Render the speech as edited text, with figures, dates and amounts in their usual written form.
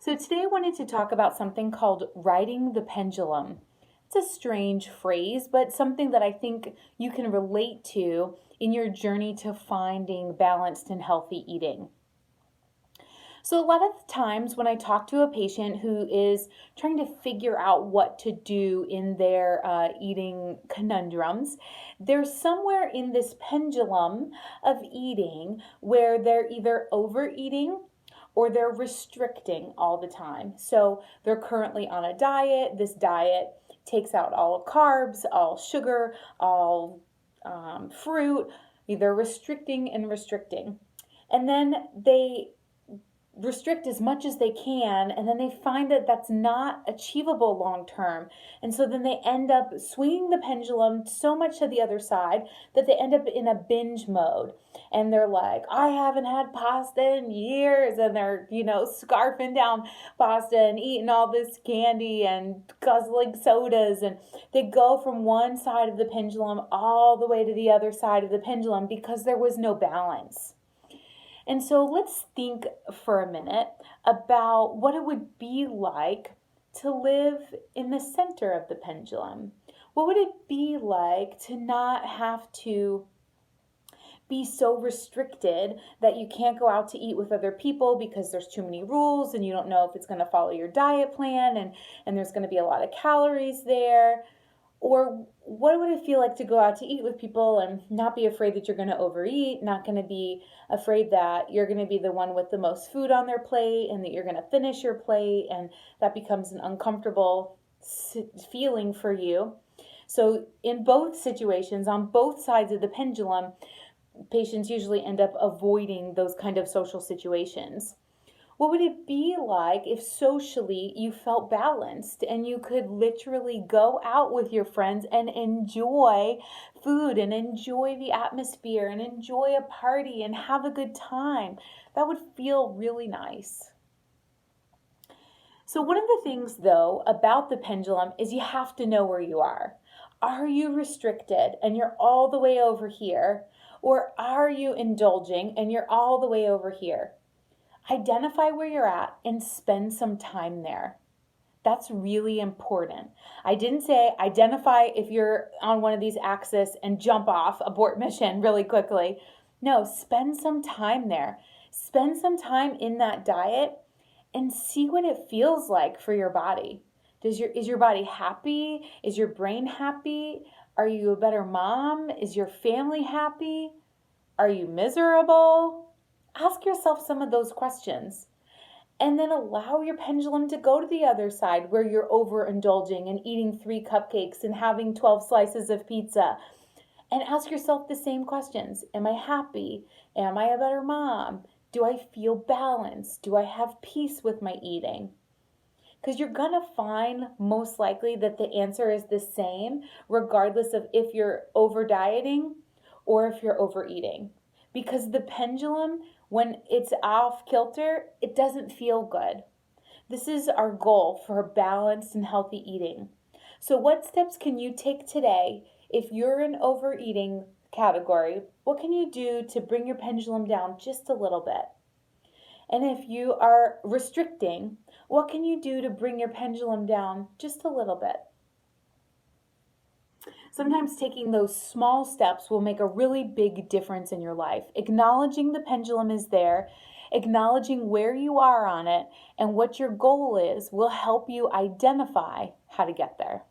So today I wanted to talk about something called riding the pendulum. It's a strange phrase, but something that I think you can relate to in your journey to finding balanced and healthy eating. So a lot of times when I talk to a patient who is trying to figure out what to do in their eating conundrums, they're somewhere in this pendulum of eating where they're either overeating or they're restricting all the time. So they're currently on a diet. This diet takes out all carbs, all sugar, all fruit. They're restricting and restricting. And then they restrict as much as they can, and then they find that that's not achievable long term, and so then they end up swinging the pendulum so much to the other side that they end up in a binge mode, and they're like, I haven't had pasta in years, and they're scarfing down pasta and eating all this candy and guzzling sodas, and they go from one side of the pendulum all the way to the other side of the pendulum because there was no balance. And so let's think for a minute about what it would be like to live in the center of the pendulum. What would it be like to not have to be so restricted that you can't go out to eat with other people because there's too many rules and you don't know if it's going to follow your diet plan, and there's going to be a lot of calories there? Or what would it feel like to go out to eat with people and not be afraid that you're going to overeat, not going to be afraid that you're going to be the one with the most food on their plate and that you're going to finish your plate, and that becomes an uncomfortable feeling for you? So in both situations, on both sides of the pendulum, patients usually end up avoiding those kind of social situations. What would it be like if socially you felt balanced and you could literally go out with your friends and enjoy food and enjoy the atmosphere and enjoy a party and have a good time? That would feel really nice. So one of the things, though, about the pendulum is you have to know where you are. Are you restricted and you're all the way over here? Or are you indulging and you're all the way over here? Identify where you're at and spend some time there. That's really important. I didn't say identify if you're on one of these axes and jump off, abort mission really quickly. No, spend some time there. Spend some time in that diet and see what it feels like for your body. Is your body happy? Is your brain happy? Are you a better mom? Is your family happy? Are you miserable? Ask yourself some of those questions, and then allow your pendulum to go to the other side where you're overindulging and eating 3 cupcakes and having 12 slices of pizza. And ask yourself the same questions. Am I happy? Am I a better mom? Do I feel balanced? Do I have peace with my eating? Because you're going to find most likely that the answer is the same regardless of if you're over dieting or if you're overeating. Because the pendulum, when it's off kilter, it doesn't feel good. This is our goal for balanced and healthy eating. So what steps can you take today if you're in overeating category? What can you do to bring your pendulum down just a little bit? And if you are restricting, what can you do to bring your pendulum down just a little bit? Sometimes taking those small steps will make a really big difference in your life. Acknowledging the pendulum is there, acknowledging where you are on it and what your goal is will help you identify how to get there.